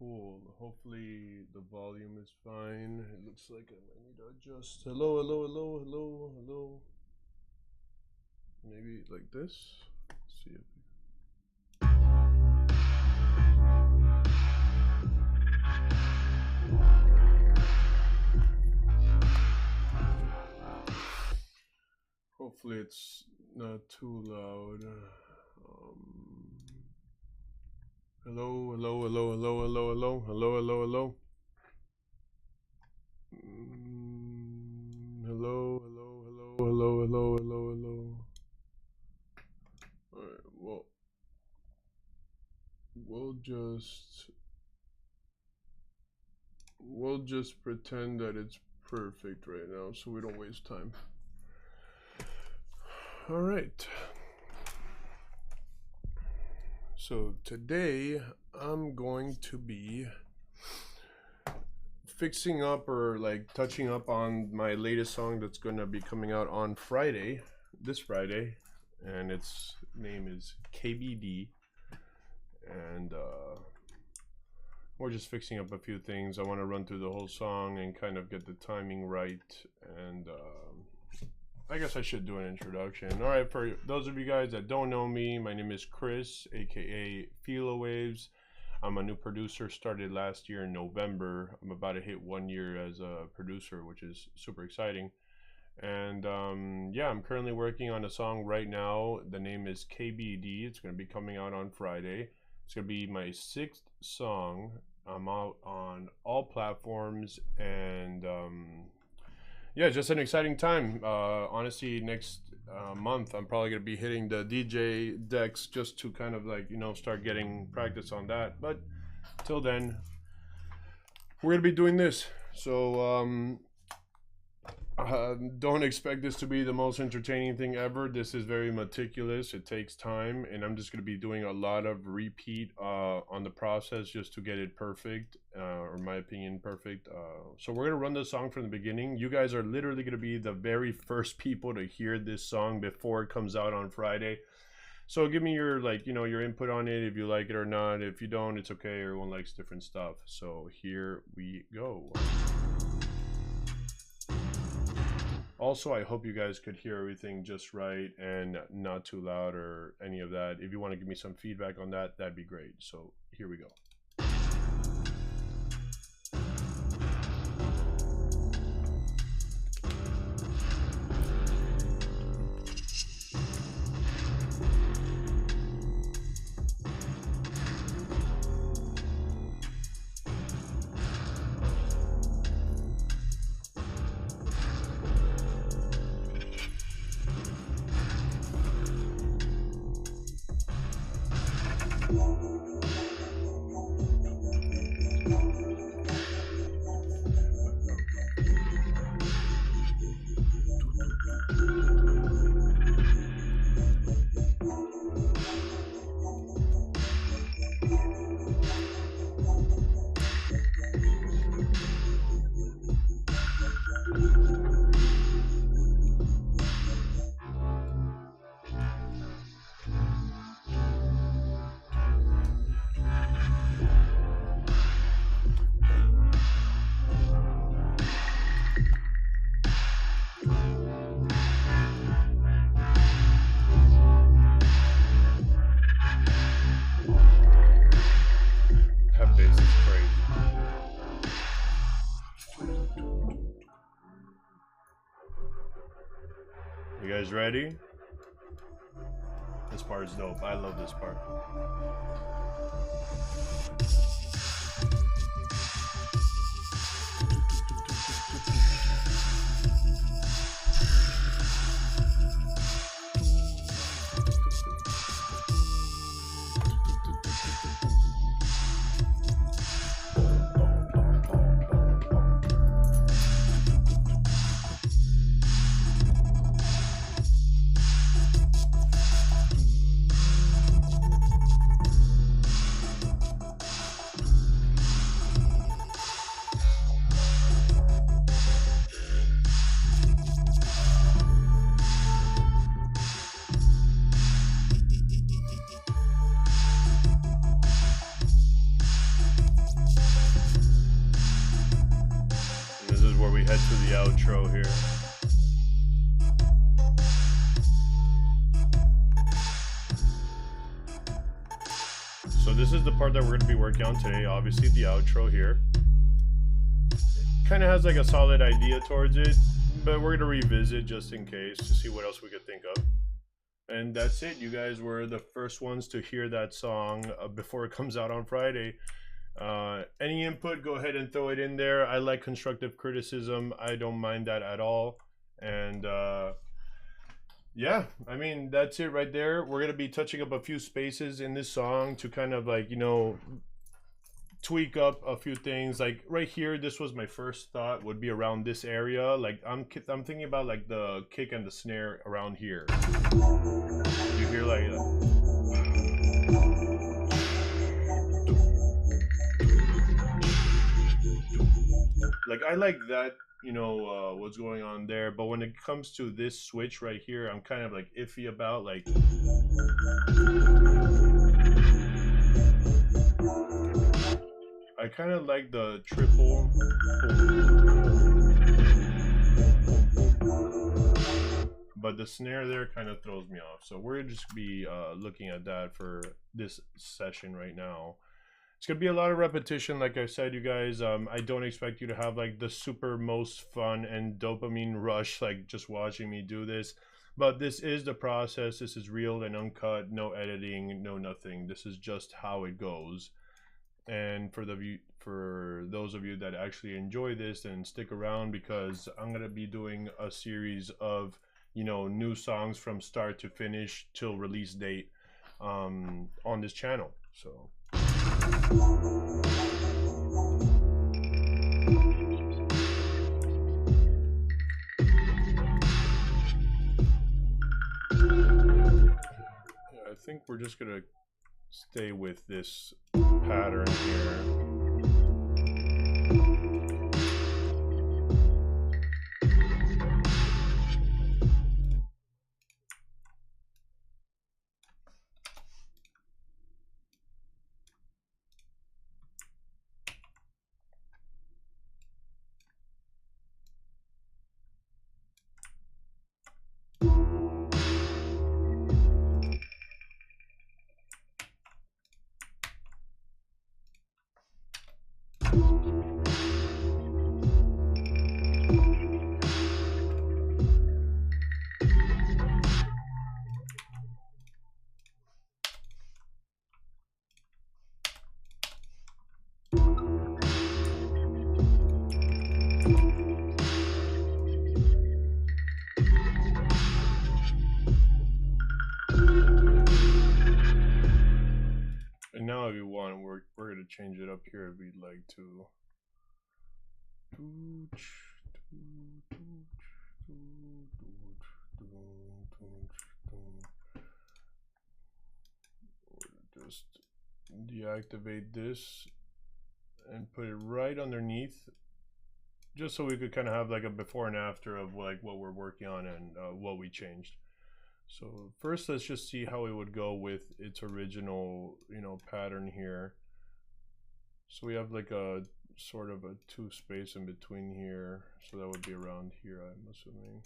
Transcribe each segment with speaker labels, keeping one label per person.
Speaker 1: Cool. Hopefully the volume is fine. It looks like I might need to adjust. Hello, hello, hello, hello, hello. Maybe like this. Let's see if hopefully it's not too loud. Hello, hello, hello, hello, hello, hello, hello, hello, hello. Hello, hello, hello, hello, hello, hello, hello. All right, well, we'll just pretend that it's perfect right now, so we don't waste time. All right. So today I'm going to be fixing up or like touching up on my latest song that's going to be coming out on Friday, this Friday, and its name is KBD, and we're just fixing up a few things. I want to run through the whole song and kind of get the timing right, and I guess I should do an introduction. All right, for those of you guys that don't know me, my name is Chris, aka Philowavez. I'm a new producer, started last year in November. I'm about to hit 1 year as a producer, which is super exciting. And yeah, I'm currently working on a song right now. The name is KBD. It's going to be coming out on Friday. It's going to be my 6th song. I'm out on all platforms, and yeah, just an exciting time. Honestly, next month I'm probably gonna be hitting the DJ decks just to kind of like, you know, start getting practice on that. But till then, we're gonna be doing this. So don't expect this to be the most entertaining thing ever. This is very meticulous. It takes time, and I'm just going to be doing a lot of repeat on the process just to get it perfect, or in my opinion, perfect. So we're going to run the song from the beginning. You guys are literally going to be the very first people to hear this song before it comes out on Friday. So give me your, like, you know, your input on it, if you like it or not. If you don't, it's okay. Everyone likes different stuff. So here we go. Also, I hope you guys could hear everything just right and not too loud or any of that. If you want to give me some feedback on that, that'd be great. So here we go. You guys ready? This part is dope. I love this part. outro here. So this is the part that we're going to be working on today, obviously the outro here. Kind of has like a solid idea towards it, but we're going to revisit just in case to see what else we could think of. And that's it. You guys were the first ones to hear that song before it comes out on Friday. Any input, go ahead and throw it in there. I like constructive criticism. I don't mind that at all. And yeah, I mean, that's it right there. We're going to be touching up a few spaces in this song to kind of like, you know, tweak up a few things. Like right here, this was my first thought would be around this area. Like I'm thinking about like the kick and the snare around here. You hear like I like that, you know, what's going on there. But when it comes to this switch right here, I'm kind of like iffy about like I kind of like the triple, but the snare there kind of throws me off. So we're just be looking at that for this session right now. It's gonna be a lot of repetition, like I said, you guys. I don't expect you to have like the super most fun and dopamine rush like just watching me do this, but this is the process. This is real and uncut, no editing, no nothing. This is just how it goes. And for those of you that actually enjoy this, then stick around, because I'm gonna be doing a series of, you know, new songs from start to finish till release date on this channel. So I think we're just gonna stay with this pattern here. And now if you want, we're gonna change it up here if we'd like to. Just deactivate this and put it right underneath, just so we could kind of have like a before and after of like what we're working on and what we changed. So first, let's just see how it would go with its original, you know, pattern here. So we have like a sort of a 2 space in between here. So that would be around here, I'm assuming.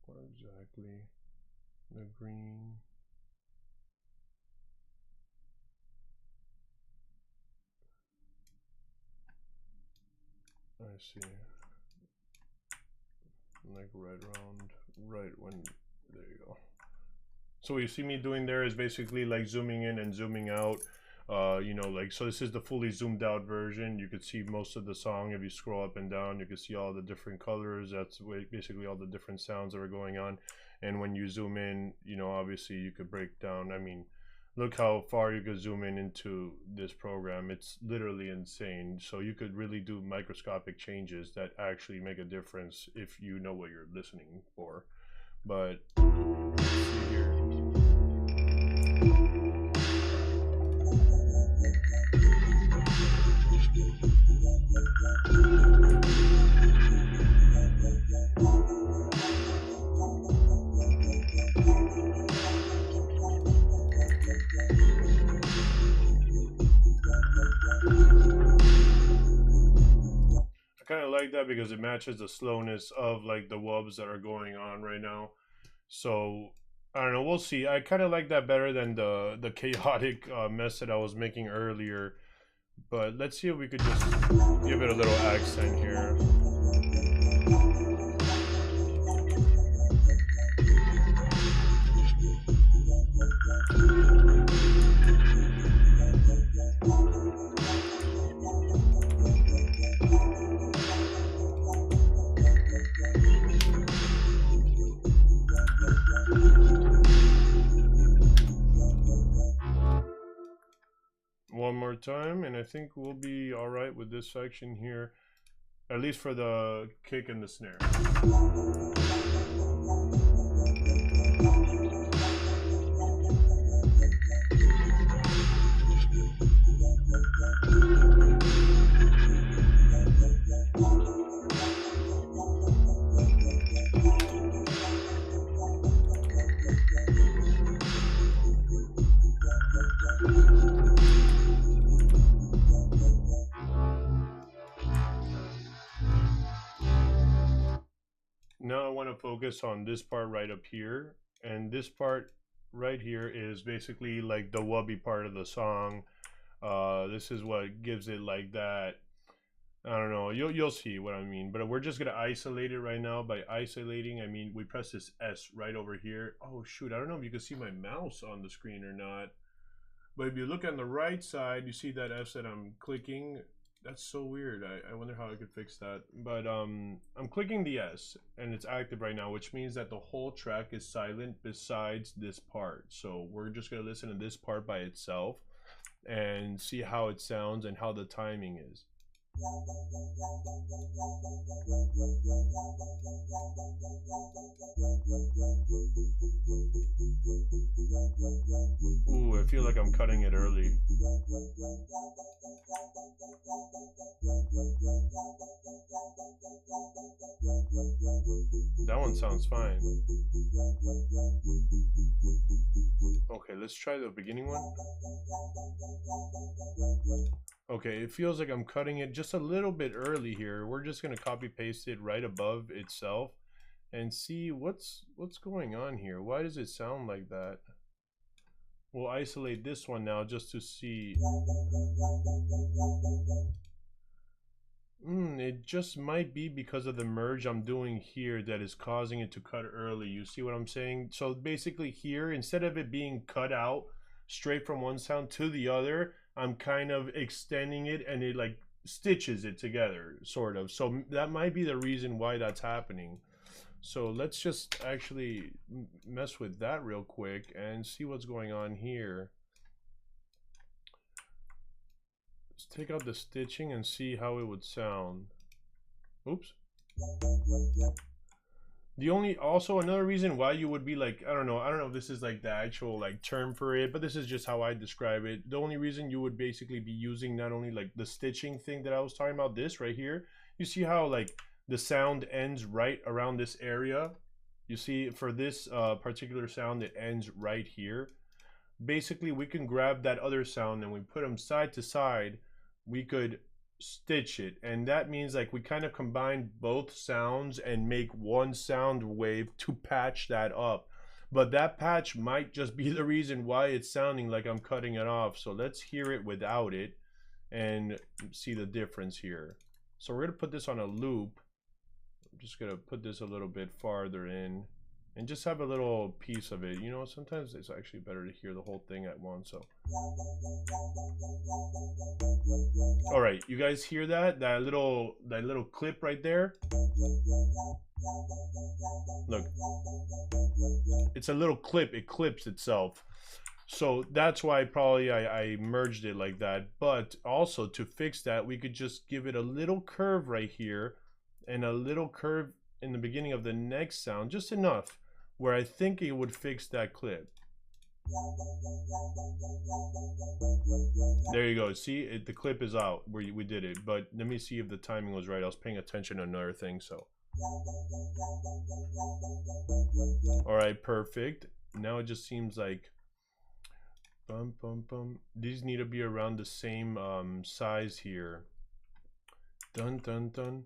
Speaker 1: What exactly? The green. I see. Like right around, right when, there you go. So what you see me doing there is basically like zooming in and zooming out. You know, like, so this is the fully zoomed out version. You could see most of the song. If you scroll up and down, you can see all the different colors. That's basically all the different sounds that are going on. And when you zoom in, you know, obviously you could break down, I mean, look how far you could zoom in into this program. It's literally insane. So you could really do microscopic changes that actually make a difference if you know what you're listening for. But let's see here. that because it matches the slowness of like the wubs that are going on right now. So I don't know, we'll see. I kind of like that better than the chaotic mess that I was making earlier. But let's see if we could just give it a little accent here. One more time, and I think we'll be all right with this section here, at least for the kick and the snare. Now I want to focus on this part right up here, and this part right here is basically like the wubby part of the song. This is what gives it like that. I don't know, you'll see what I mean, but we're just gonna isolate it right now. By isolating, I mean we press this S right over here. Oh shoot, I don't know if you can see my mouse on the screen or not, but if you look on the right side, you see that S that I'm clicking. That's so weird. I wonder how I could fix that. But I'm clicking the S and it's active right now, which means that the whole track is silent besides this part. So we're just gonna listen to this part by itself and see how it sounds and how the timing is. Ooh, I feel like I'm cutting it early. That one sounds fine. Okay, let's try the beginning one. Okay, it feels like I'm cutting it just a little bit early here. We're just gonna copy paste it right above itself and see what's going on here. Why does it sound like that? We'll isolate this one now just to see. It just might be because of the merge I'm doing here that is causing it to cut early. You see what I'm saying? So basically here, instead of it being cut out straight from one sound to the other, I'm kind of extending it and it like stitches it together, sort of. So that might be the reason why that's happening. So let's just actually mess with that real quick and see what's going on here. Let's take out the stitching and see how it would sound. Oops. Also another reason why you would be like, I don't know if this is like the actual like term for it, but this is just how I describe it. The only reason you would basically be using not only like the stitching thing that I was talking about, this right here, you see how like the sound ends right around this area. You see for this particular sound, it ends right here. Basically we can grab that other sound and we put them side to side, we could stitch it, and that means like we kind of combine both sounds and make one sound wave to patch that up. But that patch might just be the reason why it's sounding like I'm cutting it off. So let's hear it without it and see the difference here. So we're gonna put this on a loop. I'm just gonna put this a little bit farther in and just have a little piece of it. You know, sometimes it's actually better to hear the whole thing at once. So all right, you guys hear that little clip right there? Look, it's a little clip, it clips itself. So that's why probably I merged it like that. But also to fix that, we could just give it a little curve right here and a little curve in the beginning of the next sound, just enough where I think it would fix that clip. There you go. See, the clip is out where we did it. But let me see if the timing was right. I was paying attention to another thing. So all right, perfect. Now it just seems like bum bum bum. These need to be around the same size here. Dun dun dun.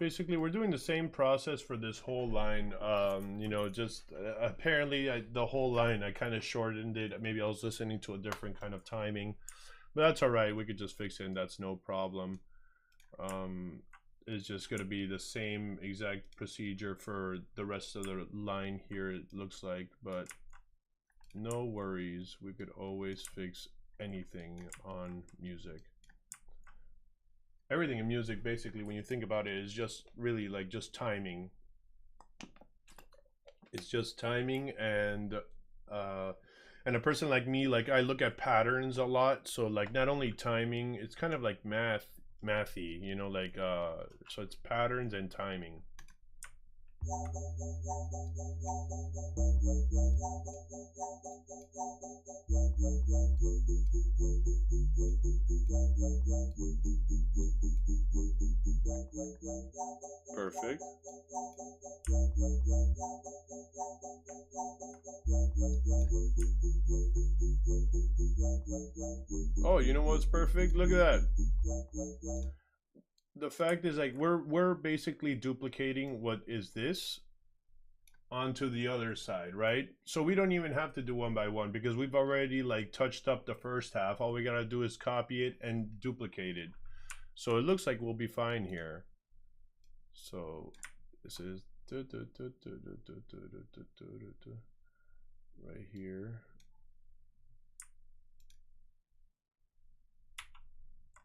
Speaker 1: basically we're doing the same process for this whole line. You know, just apparently the whole line I kind of shortened it. Maybe I was listening to a different kind of timing, but that's all right. We could just fix it, and that's no problem. It's just going to be the same exact procedure for the rest of the line here, it looks like, but no worries. We could always fix anything on music. Everything in music, basically, when you think about it, is just really like just timing. It's just timing, and a person like me, like I look at patterns a lot. So like not only timing, it's kind of like mathy, you know, like so it's patterns and timing. Perfect. Oh, you know what's perfect? Look at that. The fact is, like, we're basically duplicating what is this onto the other side, right? So we don't even have to do one by one because we've already like touched up the first half. All we gotta do is copy it and duplicate it. So it looks like we'll be fine here. So this is right here.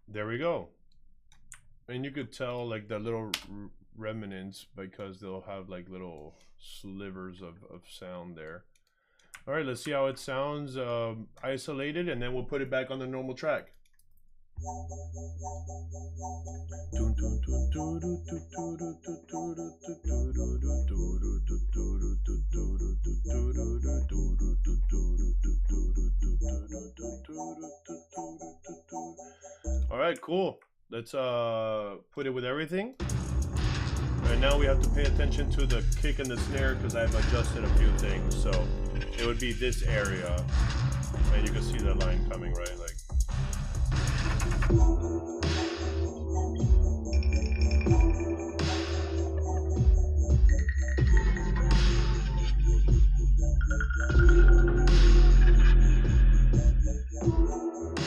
Speaker 1: There we go. And you could tell like the little remnants because they'll have like little slivers of sound there. All right, let's see how it sounds isolated, and then we'll put it back on the normal track. All right, cool. Let's put it with everything. And now we have to pay attention to the kick and the snare because I've adjusted a few things. So it would be this area, and you can see the line coming, right? Like.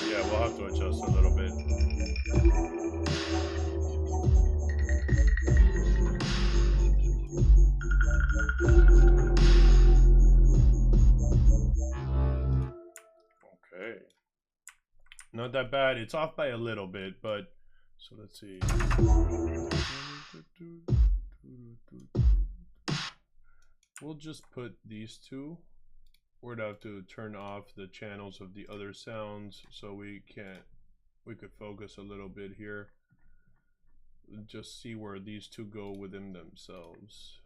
Speaker 1: Yeah, we'll have to adjust a little bit. Okay. Not that bad. It's off by a little bit, but so let's see. We'll just put these two. We're gonna have to turn off the channels of the other sounds so we could focus a little bit here. Just see where these two go within themselves.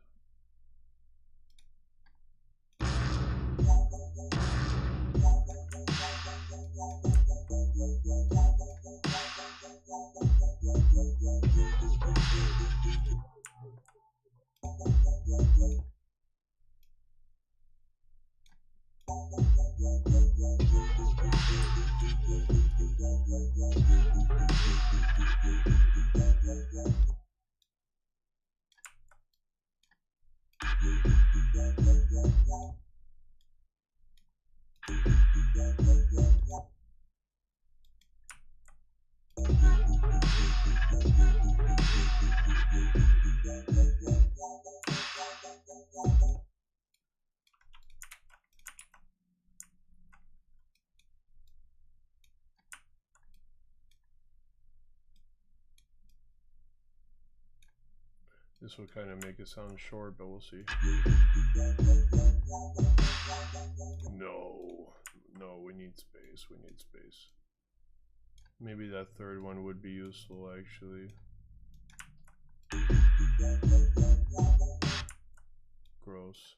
Speaker 1: This will kind of make it sound short, but we'll see. No, we need space. We need space. Maybe that third one would be useful, actually. Gross.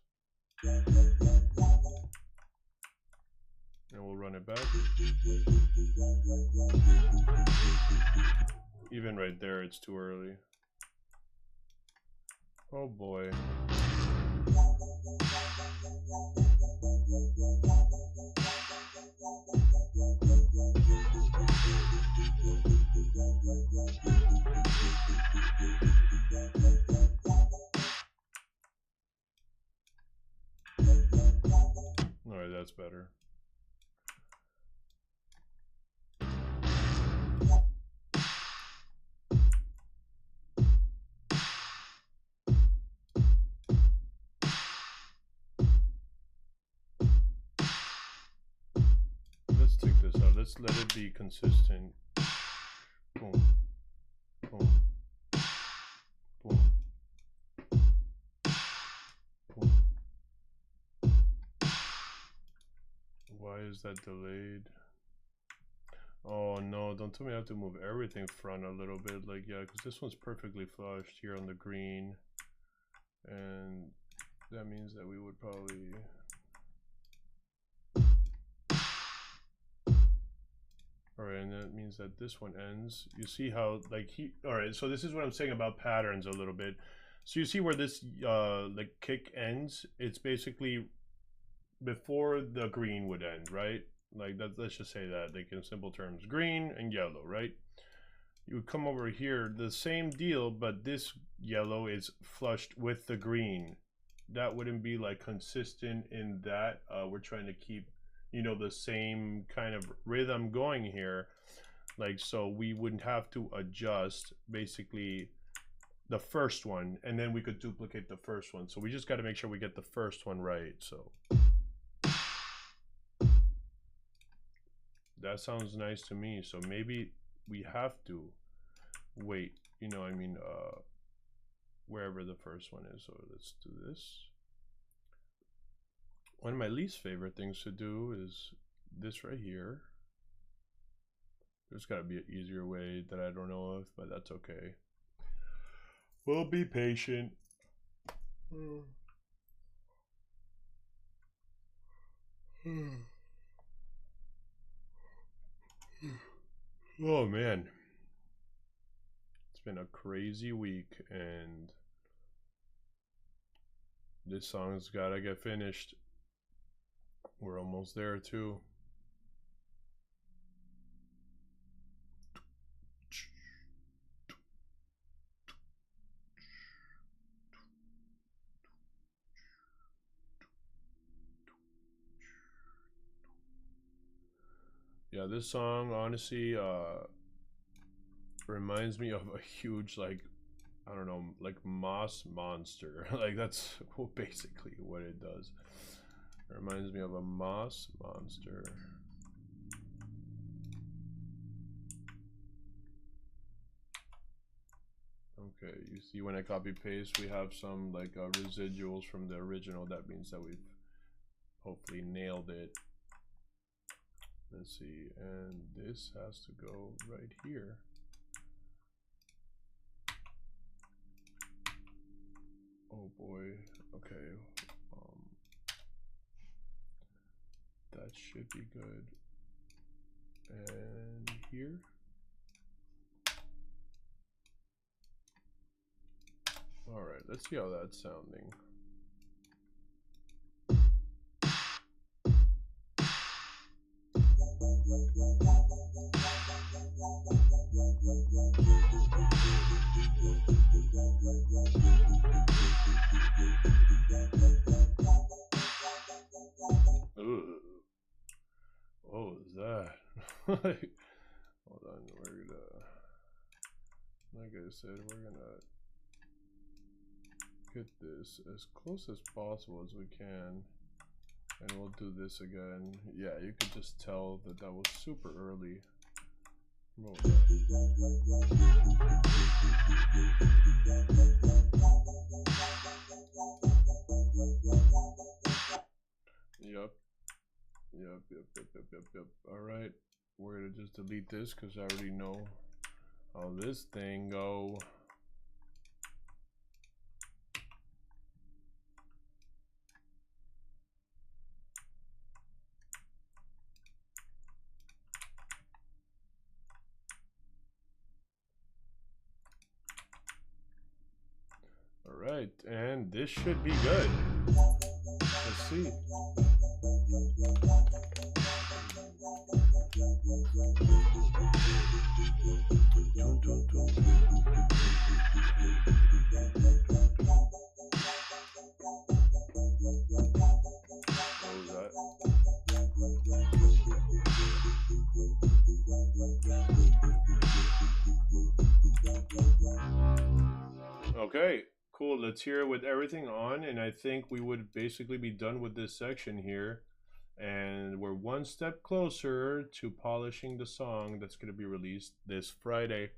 Speaker 1: And we'll run it back. Even right there, it's too early. Oh boy. that's better. Let's take this out. Let's let it be consistent. Boom. Boom. Boom. Boom. Why is that delayed? Oh no, don't tell me I have to move everything front a little bit. Like, yeah, because this one's perfectly flushed here on the green. And that means that we would probably... Alright, and that means that this one ends. You see how, like, alright, so this is what I'm saying about patterns a little bit. So you see where this, like, kick ends? It's basically before the green would end, right? Like, that, let's just say that, like, in simple terms, green and yellow, right? You would come over here, the same deal, but this yellow is flushed with the green. That wouldn't be, like, consistent in that. We're trying to keep, you know, the same kind of rhythm going here. Like, so we wouldn't have to adjust, basically, the first one, and then we could duplicate the first one. So we just got to make sure we get the first one right, so... That sounds nice to me. So maybe we have to wait, you know, I mean, wherever the first one is. So let's do this. One of my least favorite things to do is this right here. There's got to be an easier way that I don't know of, but that's okay. We'll be patient. Oh man, it's been a crazy week, and this song's gotta get finished. We're almost there too. Yeah, this song honestly reminds me of a huge, like, I don't know, like moss monster. Like, that's basically what it does. It reminds me of a moss monster. Okay, you see when I copy paste, we have some like residuals from the original. That means that we've hopefully nailed it. Let's see, and this has to go right here. Oh boy, okay. That should be good. And here. All right, let's see how that's sounding. Ooh. What was that? Hold on, we're gonna, like I said, we're gonna get this as close as possible as we can, and we'll do this again. Yeah, you could just tell that that was super early. Roll that. Yep. All right, we're gonna just delete this because I already know how this thing go. All right, and this should be good. Let's see. What was that? Cool. Let's hear it with everything on, and I think we would basically be done with this section here. And we're one step closer to polishing the song that's going to be released this Friday.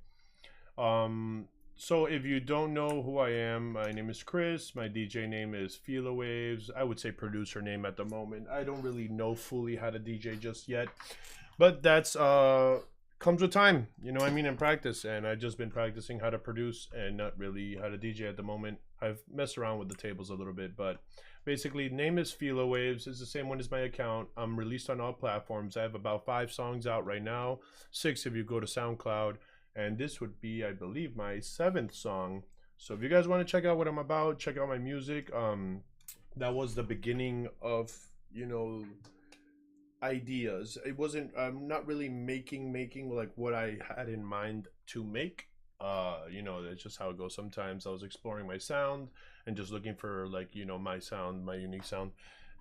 Speaker 1: So if you don't know who I am, my name is Chris. My DJ name is Philowavez. I would say producer name at the moment. I don't really know fully how to DJ just yet, but that's comes with time, you know what I mean, in practice. And I've just been practicing how to produce and not really how to DJ at the moment. I've messed around with the tables a little bit, but basically name is Philowavez. It's the same one as my account. I'm released on all platforms. I have about 5 songs out right now, 6 if you go to SoundCloud, and this would be, I believe, my 7th song. So if you guys want to check out what I'm about, check out my music. That was the beginning of, you know, ideas. It wasn't, I'm not really making like what I had in mind to make. You know, that's just how it goes. Sometimes I was exploring my sound and just looking for, like, you know, my sound, my unique sound,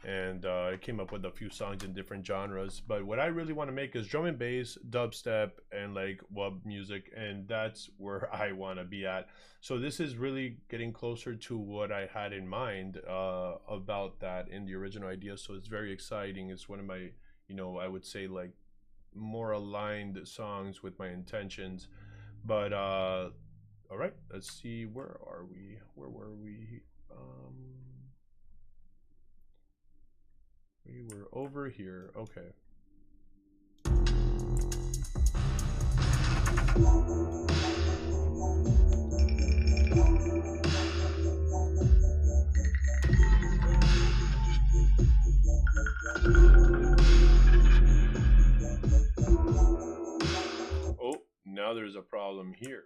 Speaker 1: and I came up with a few songs in different genres. But what I really want to make is drum and bass, dubstep, and like wub music, and that's where I want to be at. So this is really getting closer to what I had in mind about that in the original idea. So it's very exciting. It's one of my, you know, I would say, like, more aligned songs with my intentions. But all right, let's see, where are we? Where were we? We were over here. Okay. Oh, now there's a problem here.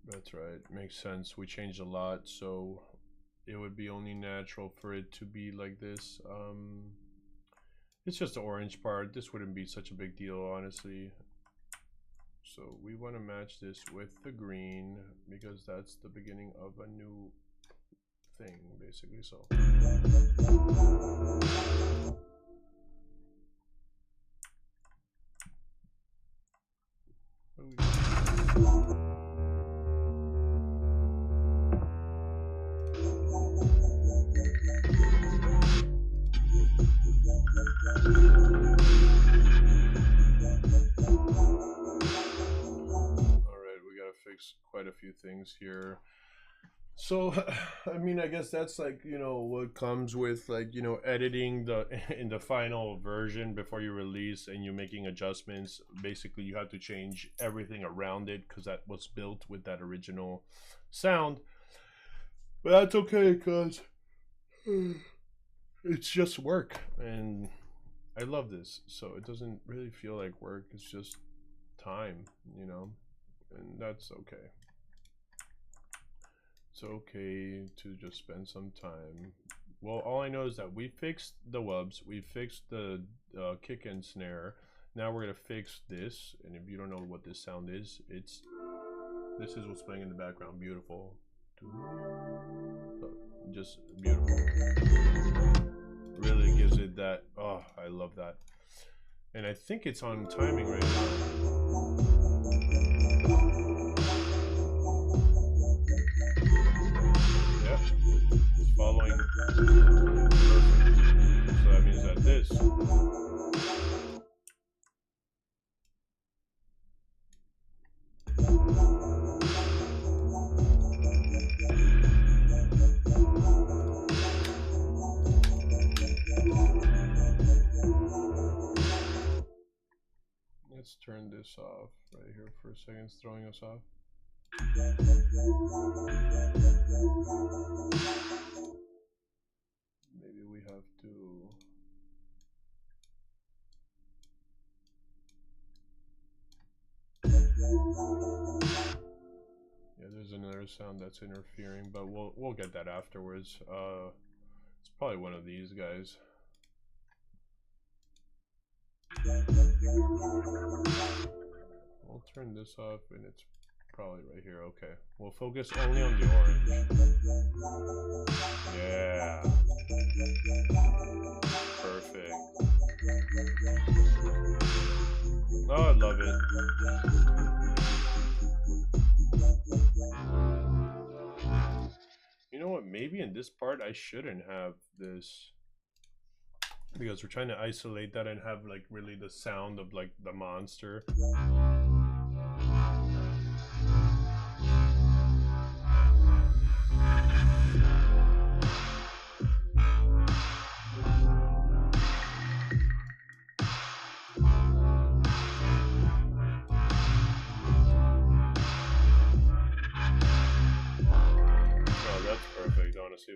Speaker 1: That's right, makes sense. We changed a lot, so it would be only natural for it to be like this. It's just the orange part. This wouldn't be such a big deal, honestly. So we want to match this with the green because that's the beginning of a new thing, basically. So quite a few things here. So I mean, I guess that's, like, you know, what comes with, like, you know, editing the in the final version before you release, and you're making adjustments. Basically you have to change everything around it because that was built with that original sound. But that's okay, because it's just work, and I love this, so it doesn't really feel like work. It's just time, you know, and that's okay. It's okay to just spend some time. Well, all I know is that we fixed the wubs, we fixed the kick and snare. Now we're gonna fix this, and if you don't know what this sound is, this is what's playing in the background. Beautiful, just beautiful. Really gives it that, oh, I love that. And I think it's on timing right now. Yeah, it's following perfect. So that means that this. Let's turn this off right here for a second. It's throwing us off. Maybe we have to. Yeah, there's another sound that's interfering, but we'll get that afterwards. It's probably one of these guys. I'll turn this off, and it's probably right here. Okay, we'll focus only on the orange. Yeah, perfect. Oh, I love it. part I shouldn't have this, because we're trying to isolate that and have like really the sound of like the monster.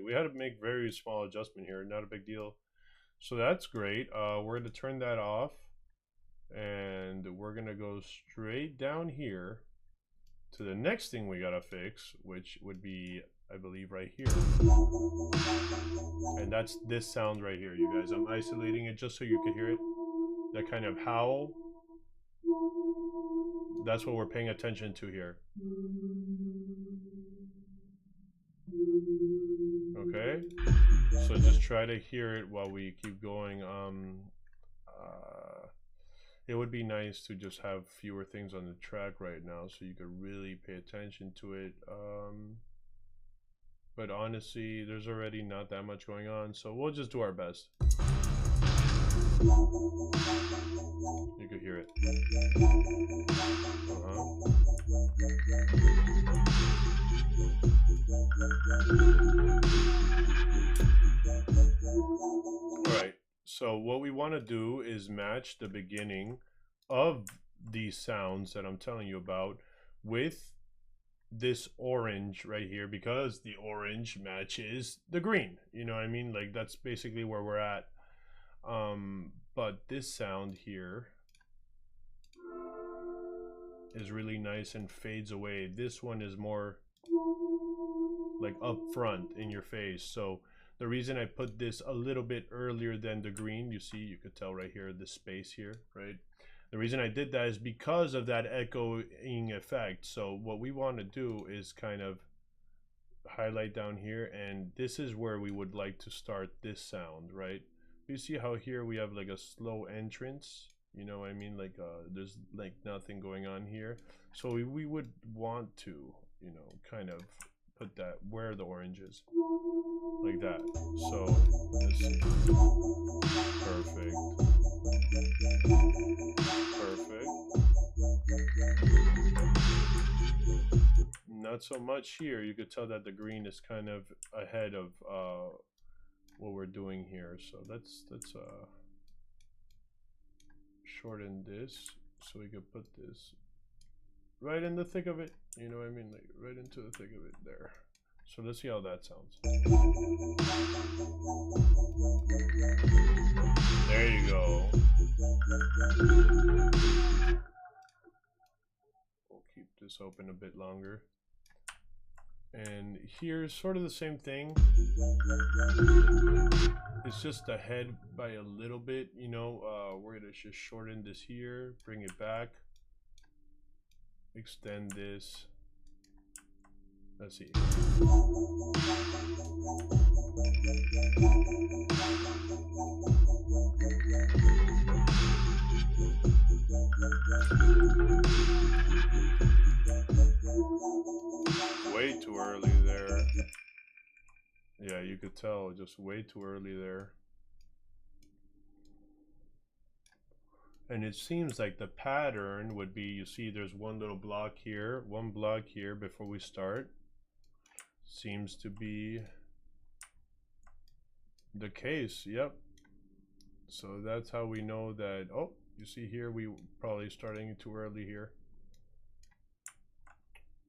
Speaker 1: We had to make very small adjustment here, not a big deal. So that's great. We're going to turn that off, and we're going to go straight down here to the next thing we got to fix, which would be, I believe, right here. And that's this sound right here, you guys. I'm isolating it just so you can hear it. That kind of howl. That's what we're paying attention to here. Okay, so just try to hear it while we keep going. It would be nice to just have fewer things on the track right now so you could really pay attention to it. But honestly, there's already not that much going on, so we'll just do our best. You could hear it. Alright, so what we want to do is match the beginning of these sounds that I'm telling you about with this orange right here, because the orange matches the green. You know what I mean? Like, that's basically where we're at. But this sound here is really nice and fades away. This one is more like up front in your face. So the reason I put this a little bit earlier than the green, you see, you could tell right here, the space here, right? The reason I did that is because of that echoing effect. So what we want to do is kind of highlight down here, and this is where we would like to start this sound, right? You see how here we have like a slow entrance, you know what I mean? Like there's like nothing going on here. So we would want to, you know, kind of put that where the orange is, like that. So let's see. Perfect. Not so much here. You could tell that the green is kind of ahead of what we're doing here. So let's shorten this so we could put this right in the thick of it. You know what I mean? Like right into the thick of it there. So let's see how that sounds. There you go. We'll keep this open a bit longer. And here's sort of the same thing. It's just ahead by a little bit, you know. We're gonna just shorten this here, bring it back, extend this. Let's see. Way too early there. Yeah, you could tell, just way too early there. And it seems like the pattern would be, you see there's one little block here, one block here before we start. Seems to be the case, yep. So that's how we know that, oh, you see here, we probably starting too early here.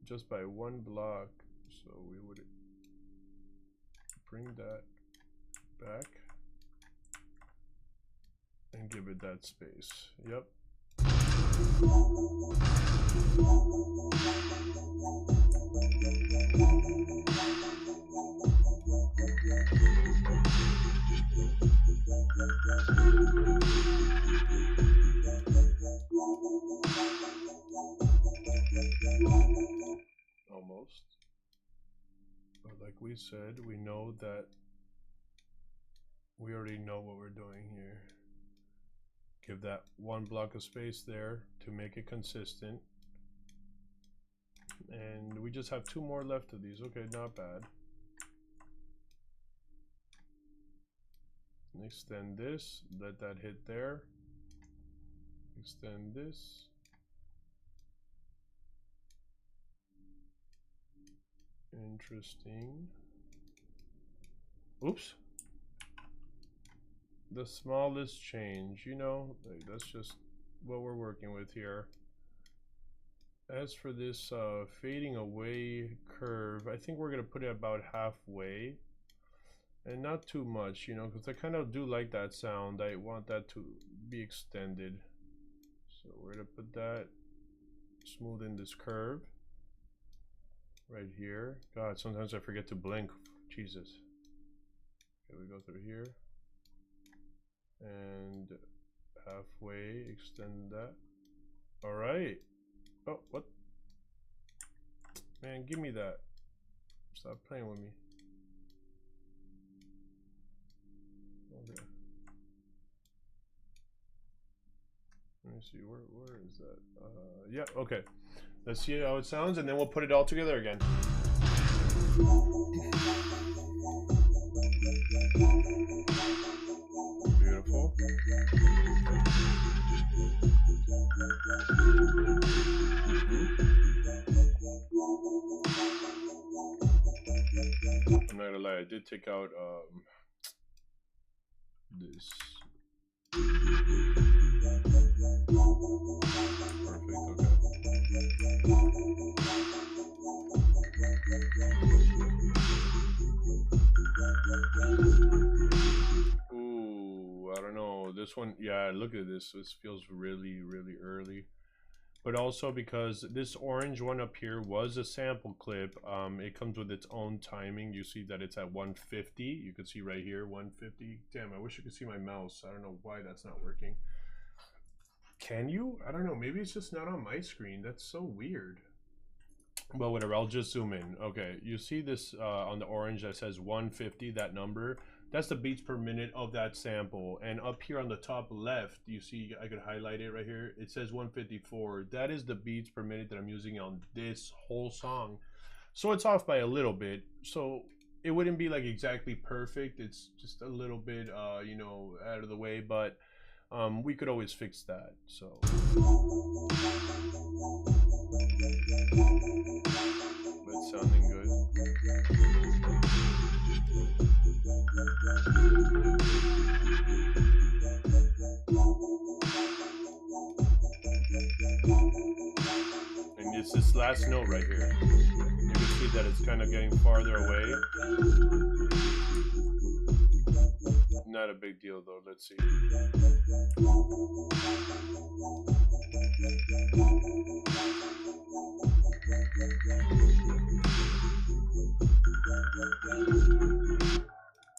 Speaker 1: Just by one block, so we would bring that back and give it that space. Yep. Almost. But like we said, we know that we already know what we're doing here. Give that one block of space there to make it consistent. And we just have two more left of these. Okay, not bad. extend this, let that hit there, extend this, interesting. Oops, the smallest change, you know, like that's just what we're working with here. As for this fading away curve, I think we're gonna put it about halfway and not too much, you know, because I kind of do like that sound. I want that to be extended, so we're gonna put that, smooth in this curve right here. God, sometimes I forget to blink. Jesus. Okay, we go through here and halfway extend that. All right. Oh, what? Man, give me that. Stop playing with me. Okay. Let me see, where is that? Yeah, okay. Let's see how it sounds, and then we'll put it all together again. Beautiful. I'm not gonna lie, I did take out this. Perfect, okay. Ooh, I don't know. This one, yeah, look at this. This feels really, really early. But also because this orange one up here was a sample clip, it comes with its own timing. You see that it's at 150. You can see right here, 150. Damn, I wish you could see my mouse. I don't know why that's not working. Can you? I don't know. Maybe it's just not on my screen. That's so weird. Well, whatever. I'll just zoom in. Okay, you see this on the orange that says 150, that number? That's the beats per minute of that sample. And up here on the top left, you see, I could highlight it right here. It says 154. That is the beats per minute that I'm using on this whole song. So it's off by a little bit. So it wouldn't be like exactly perfect. It's just a little bit, you know, out of the way, but we could always fix that. So. But sounding good. And it's this last note right here. You can see that it's kind of getting farther away. Not a big deal though, let's see.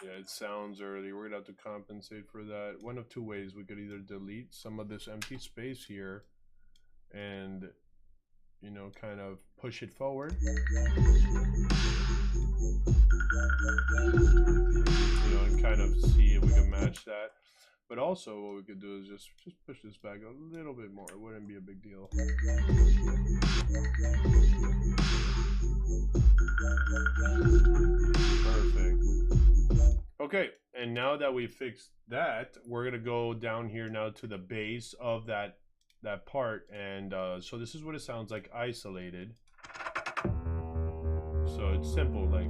Speaker 1: Yeah, it sounds early. We're gonna have to compensate for that. One of two ways. We could either delete some of this empty space here and, you know, kind of push it forward. You know, and kind of see if we can match that. But also what we could do is just push this back a little bit more. It wouldn't be a big deal. Perfect. Okay, and now that we fixed that, we're gonna go down here now to the base of that part, and so this is what it sounds like isolated. So it's simple, like.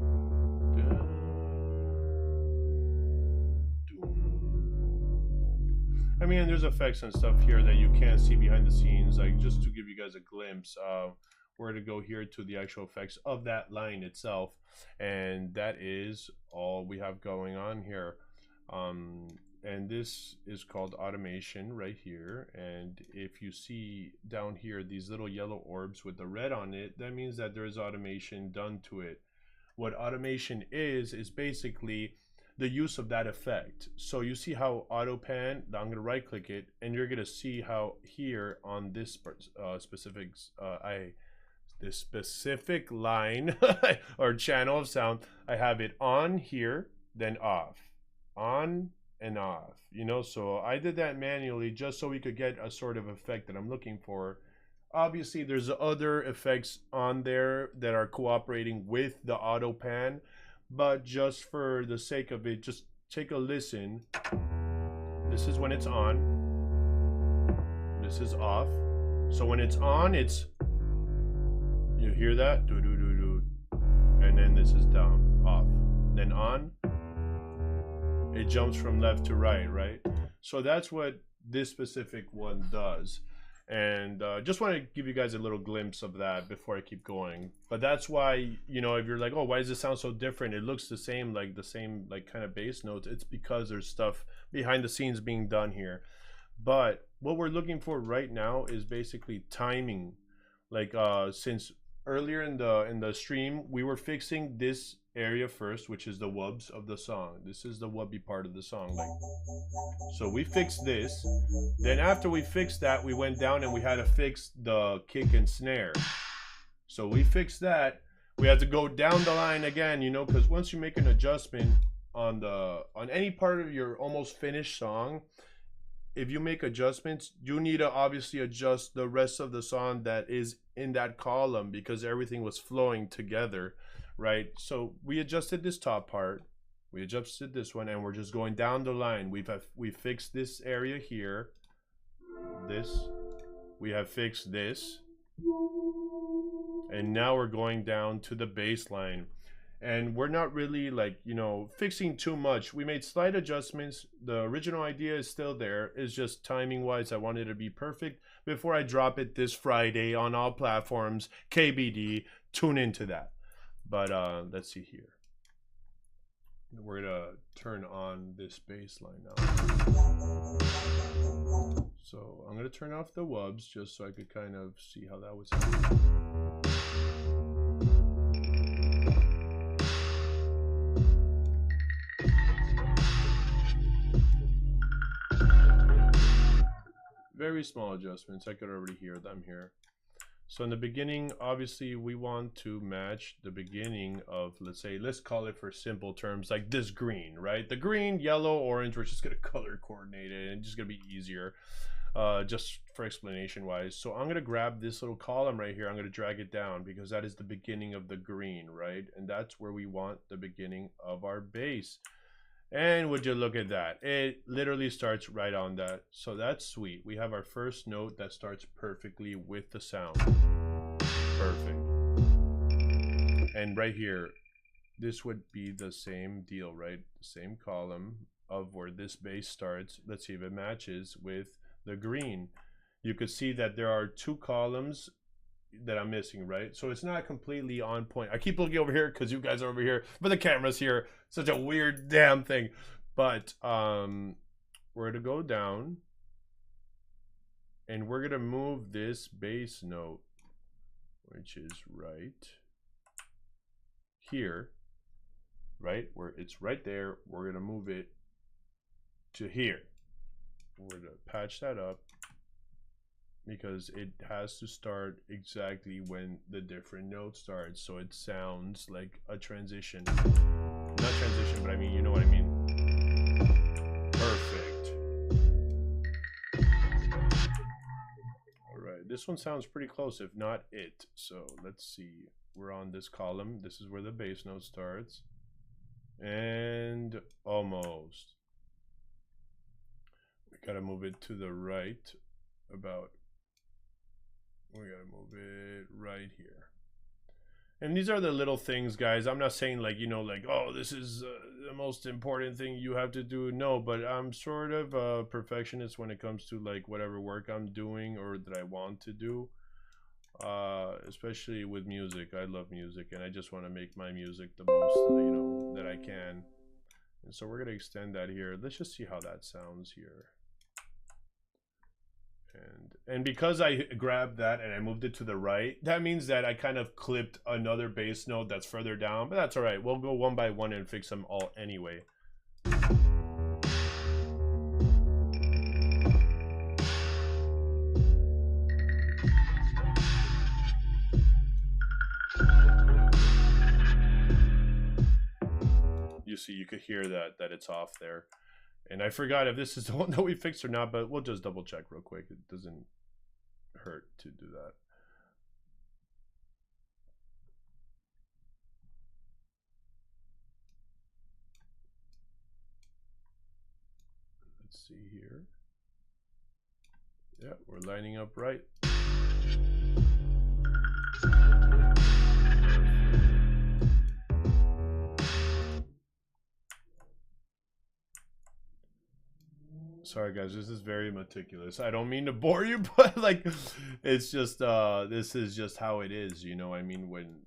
Speaker 1: I mean, there's effects and stuff here that you can't see behind the scenes, like just to give you guys a glimpse. We're to go here to the actual effects of that line itself, and that is all we have going on here. And this is called automation right here, and if you see down here these little yellow orbs with the red on it, that means that there is automation done to it. What automation is basically the use of that effect. So you see how auto pan, I'm gonna right click it, and you're gonna see how here on this this specific line or channel of sound, I have it on here, then off, on and off, you know. So I did that manually just so we could get a sort of effect that I'm looking for. Obviously there's other effects on there that are cooperating with the auto pan, but just for the sake of it, just take a listen. This is when it's on. This is off. So when it's on, it's, you hear that? Do do do do. And then this is down, off. Then on. It jumps from left to right, right? So that's what this specific one does. And just want to give you guys a little glimpse of that before I keep going. But that's why, you know, if you're like, oh, why does this sound so different? It looks the same like kind of bass notes. It's because there's stuff behind the scenes being done here. But what we're looking for right now is basically timing. Like since earlier in the stream, we were fixing this area first, which is the wubs of the song. This is the wubby part of the song. Like, so we fixed this. Then after we fixed that, we went down and we had to fix the kick and snare. So we fixed that. We had to go down the line again, you know, because once you make an adjustment on any part of your almost finished song, if you make adjustments, you need to obviously adjust the rest of the song that is in that column because everything was flowing together, right? So we adjusted this top part, we adjusted this one, and we're just going down the line. We fixed this area here, this, we have fixed this, and now we're going down to the bass line. And we're not really like, you know, fixing too much. We made slight adjustments. The original idea is still there. It's just timing wise, I wanted it to be perfect before I drop it this Friday on all platforms. KBD, tune into that. But let's see here. We're gonna turn on this bass line now. So I'm gonna turn off the wubs just so I could kind of see how that was happening. Very small adjustments. I could already hear them here. So in the beginning, obviously we want to match the beginning of, let's say, let's call it for simple terms like this green, right? The green, yellow, orange, we're just gonna color coordinate it and it's just gonna be easier just for explanation wise. So I'm gonna grab this little column right here. I'm gonna drag it down because that is the beginning of the green, right? And that's where we want the beginning of our bass. And would you look at that? It literally starts right on that. So that's sweet. We have our first note that starts perfectly with the sound. Perfect. And right here, this would be the same deal, right? Same column of where this bass starts. Let's see if it matches with the green. You could see that there are two columns that I'm missing, right? So it's not completely on point. I keep looking over here because you guys are over here, but the camera's here. Such a weird damn thing. But we're gonna go down and we're gonna move this bass note, which is right here, right? Where it's right there. We're gonna move it to here. We're gonna patch that up because it has to start exactly when the different note starts, so it sounds like a transition. Not transition, but I mean, you know what I mean. Perfect. All right, this one sounds pretty close, if not it. So let's see. We're on this column. This is where the bass note starts. And almost. We gotta move it to the right about. We gotta move it right here. And these are the little things, guys. I'm not saying like, you know, like, oh, this is the most important thing you have to do. No, but I'm sort of a perfectionist when it comes to like whatever work I'm doing or that I want to do. Especially with music. I love music and I just want to make my music the most, you know, that I can. And so we're gonna extend that here. Let's just see how that sounds here. And because I grabbed that and I moved it to the right, that means that I kind of clipped another bass note that's further down, but that's all right. We'll go one by one and fix them all anyway. You see, you could hear that it's off there. And I forgot if this is the one that we fixed or not, but we'll just double check real quick. It doesn't hurt to do that. Let's see here. Yeah, we're lining up right. Sorry guys, this is very meticulous. I don't mean to bore you, but like, it's just this is just how it is, you know. I mean, when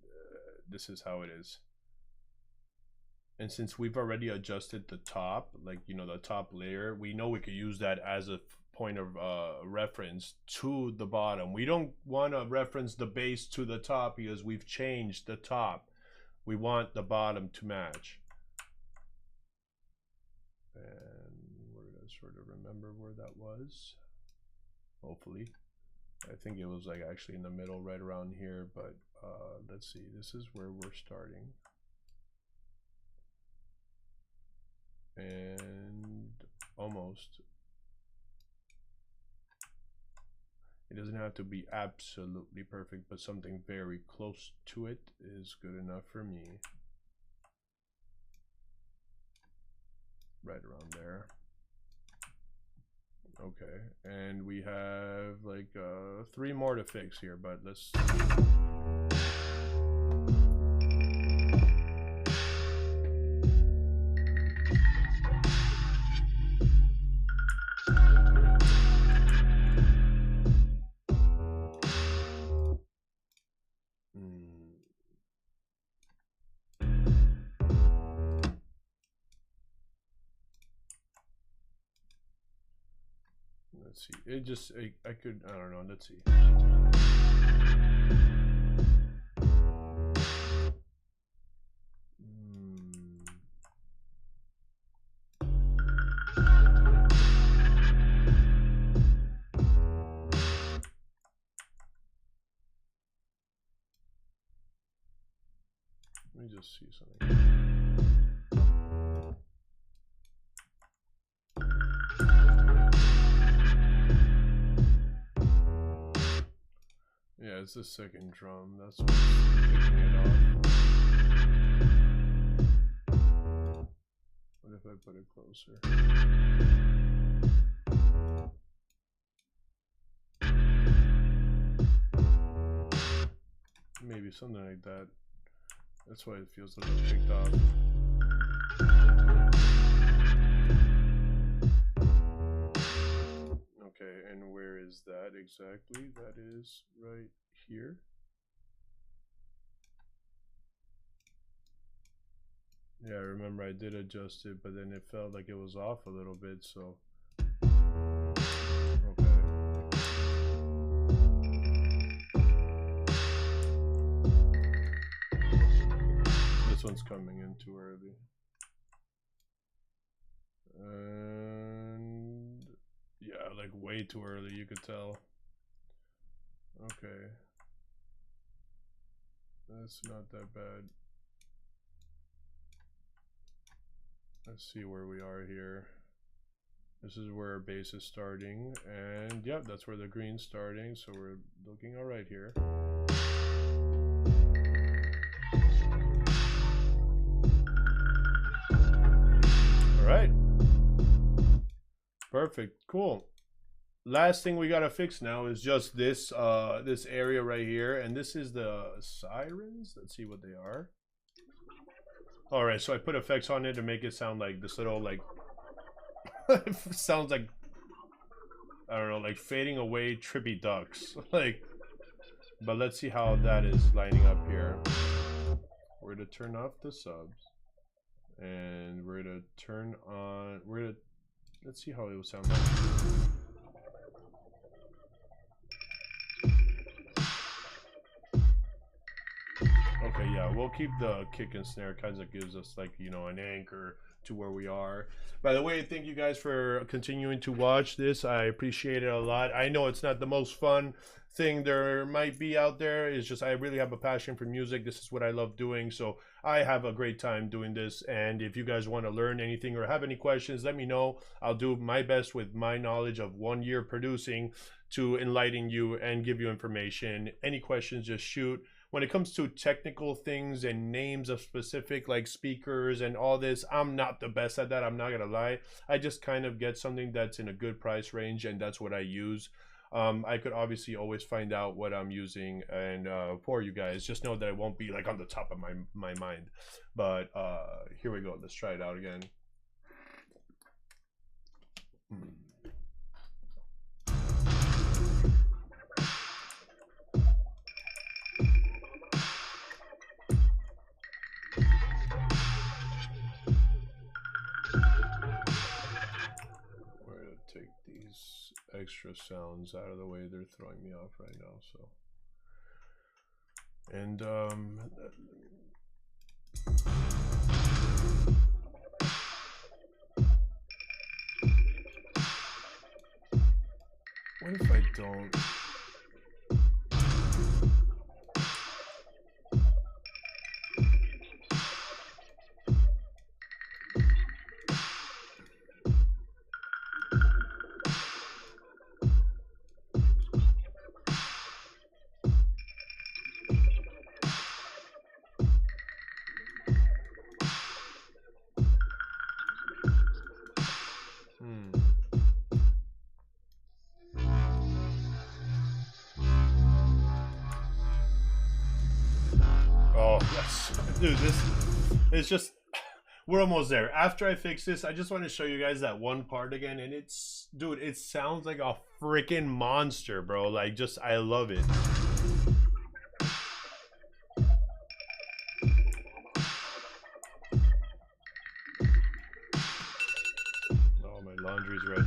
Speaker 1: this is how it is. And since we've already adjusted the top, like, you know, the top layer, we know we could use that as a point of reference to the bottom. We don't want to reference the base to the top because we've changed the top. We want the bottom to match. And we're gonna sort of remember where that was, hopefully. I think it was like actually in the middle, right around here, but let's see, this is where we're starting. And almost. It doesn't have to be absolutely perfect, but something very close to it is good enough for me. Right around there. Okay, and we have like 3 more to fix here, but let's. Let's see. It just I could, I don't know. Let's see. Let me just see something. Yeah, it's the second drum. That's what's kicking it off. What if I put it closer? Maybe something like that. That's why it feels a little kicked off. Okay, and where is that exactly? That is right here. Yeah, I remember I did adjust it, but then it felt like it was off a little bit, so. Okay. This one's coming in too early. And yeah, like way too early, you could tell. Okay. That's not that bad. Let's see where we are here. This is where our bass is starting, and yeah, that's where the green's starting, so we're looking all right here. All right. Perfect. Cool. Last thing we gotta fix now is just this this area right here, and this is the sirens. Let's see what they are. All right, so I put effects on it to make it sound like this little, like, sounds like, I don't know, like fading away trippy ducks. Like, but let's see how that is lining up here. We're gonna turn off the subs, and we're gonna turn on, let's see how it will sound like. Okay, yeah, we'll keep the kick and snare, kind of gives us, like, you know, an anchor to where we are. By the way, thank you guys for continuing to watch this. I appreciate it a lot. I know it's not the most fun thing there might be out there. It's just I really have a passion for music. This is what I love doing, so I have a great time doing this. And if you guys want to learn anything or have any questions, let me know. I'll do my best with my knowledge of 1 year producing to enlighten you and give you information. Any questions, just shoot. when it comes to technical things and names of specific like speakers and all this, I'm not the best at that. I'm not gonna lie. I just kind of get something that's in a good price range, and that's what I use. I could obviously always find out what I'm using, and for you guys, just know that it won't be like on the top of my mind. But here we go. Let's try it out again. Take these extra sounds out of the way. They're throwing me off right now. So, and what if I don't? Oh, yes. Dude, this is just, we're almost there. After I fix this, I just want to show you guys that one part again, and it's, dude, it sounds like a freaking monster, bro. Like, just, I love it. Oh, my laundry's ready.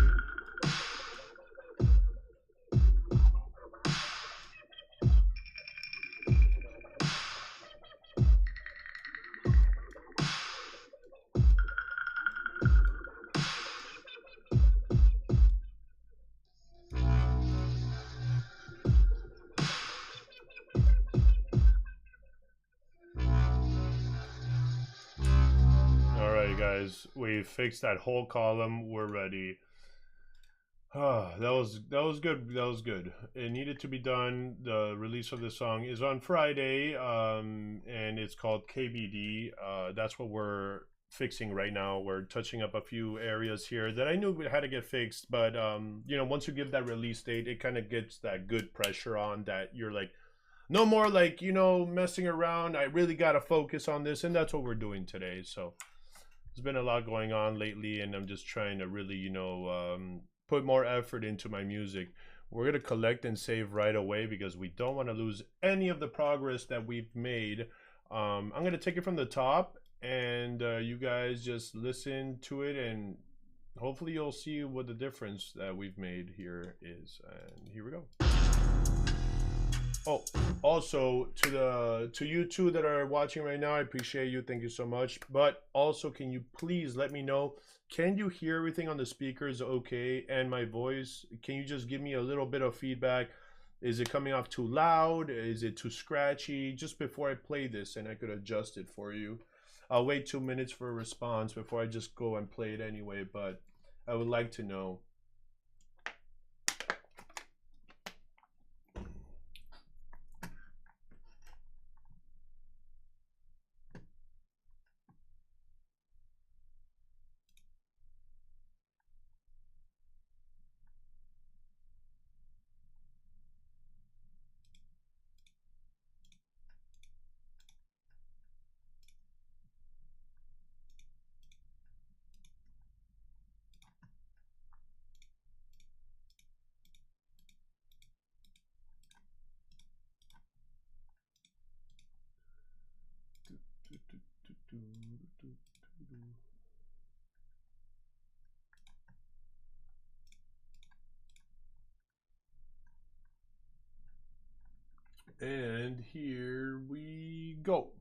Speaker 1: Guys, we fixed that whole column. We're ready. That was good. That was good. It needed to be done. The release of the song is on Friday, and it's called KBD. That's what we're fixing right now. We're touching up a few areas here that I knew we had to get fixed, but you know, once you give that release date, it kind of gets that good pressure on that you're like, no more like, you know, messing around. I really got to focus on this, and that's what we're doing today. So there's been a lot going on lately, and I'm just trying to really, you know, put more effort into my music. We're going to collect and save right away because we don't want to lose any of the progress that we've made. I'm going to take it from the top, and you guys just listen to it, and hopefully you'll see what the difference that we've made here is. And here we go. Oh, also to you two that are watching right now, I appreciate you. Thank you so much. But also, can you please let me know, can you hear everything on the speakers okay? And my voice, can you just give me a little bit of feedback? Is it coming off too loud? Is it too scratchy? Just before I play this, and I could adjust it for you. I'll wait 2 minutes for a response before I just go and play it anyway, but I would like to know. And here we go.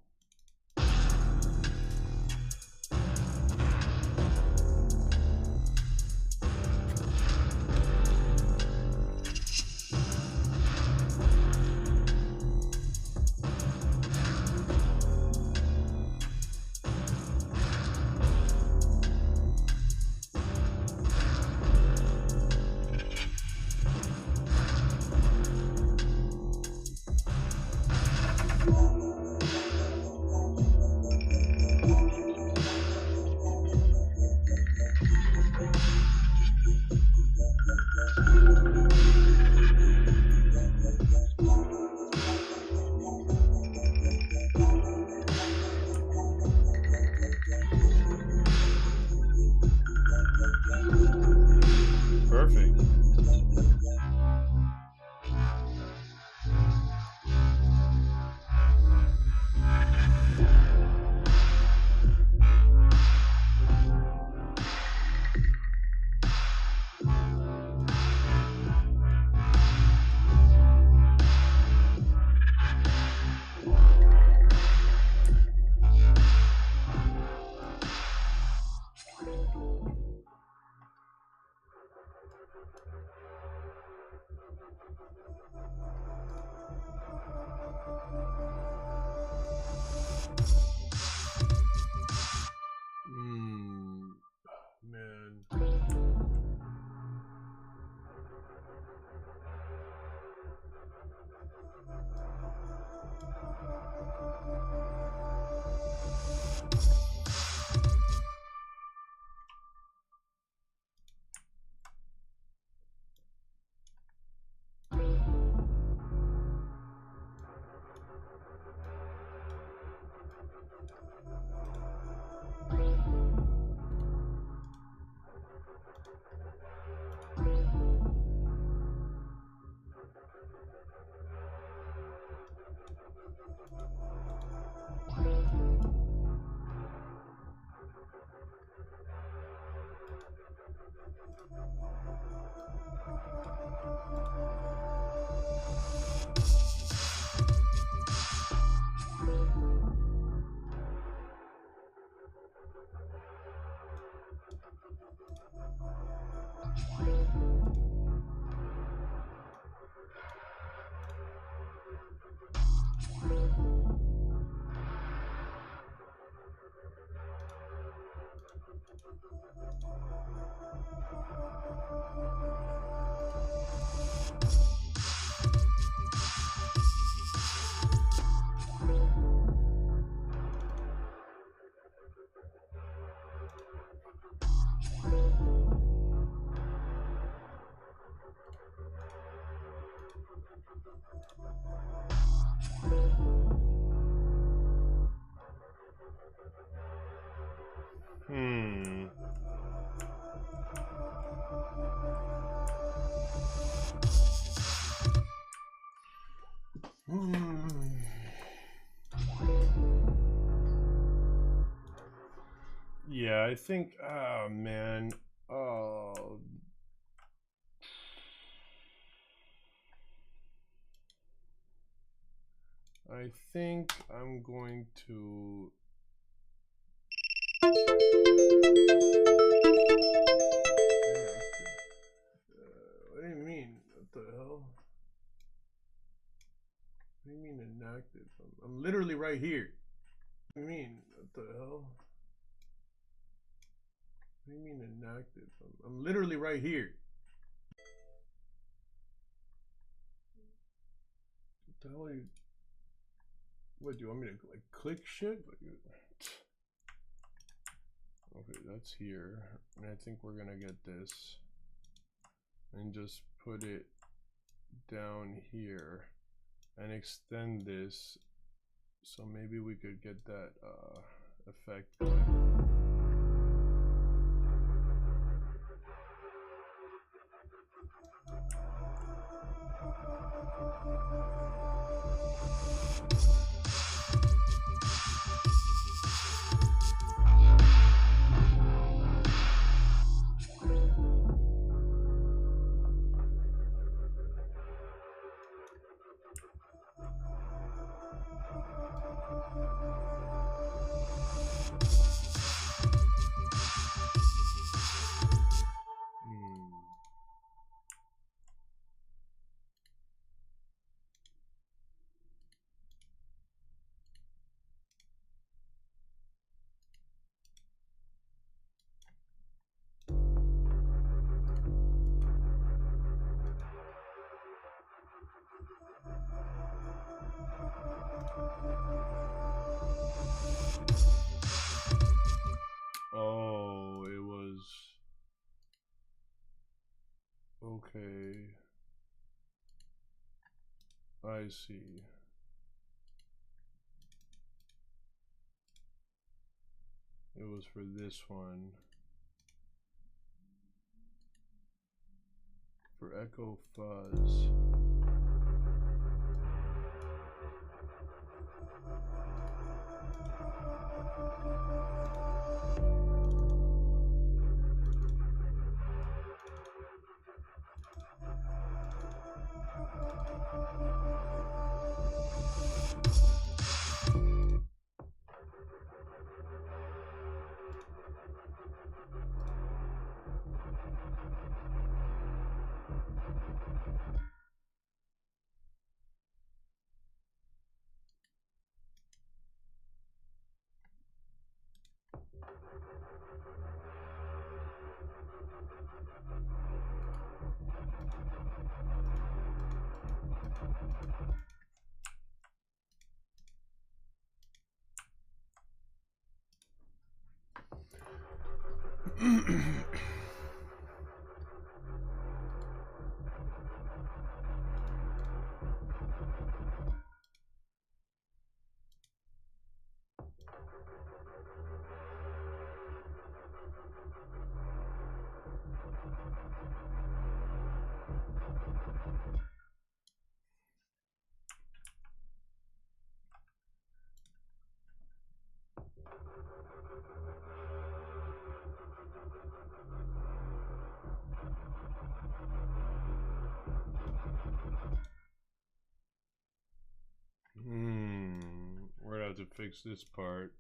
Speaker 1: Man. Yeah, I think, oh man, oh. I think I'm going to. What do you mean? What the hell? What do you mean inactive? I'm literally right here. What do you mean? What the hell? What do you mean inactive? I'm literally right here. What the hell are you? What do you want me to like click shit? Okay, that's here. And I think we're gonna get this and just put it down here and extend this, so maybe we could get that effect going. Oh, it was okay. I see. It was for this one. For echo fuzz. We're gonna have to fix this part.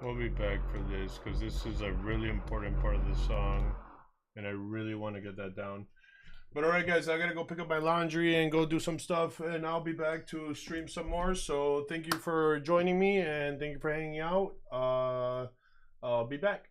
Speaker 1: We'll be back for this because this is a really important part of the song and I really want to get that down. But alright guys, I gotta go pick up my laundry and go do some stuff, and I'll be back to stream some more. So thank you for joining me and thank you for hanging out. I'll be back.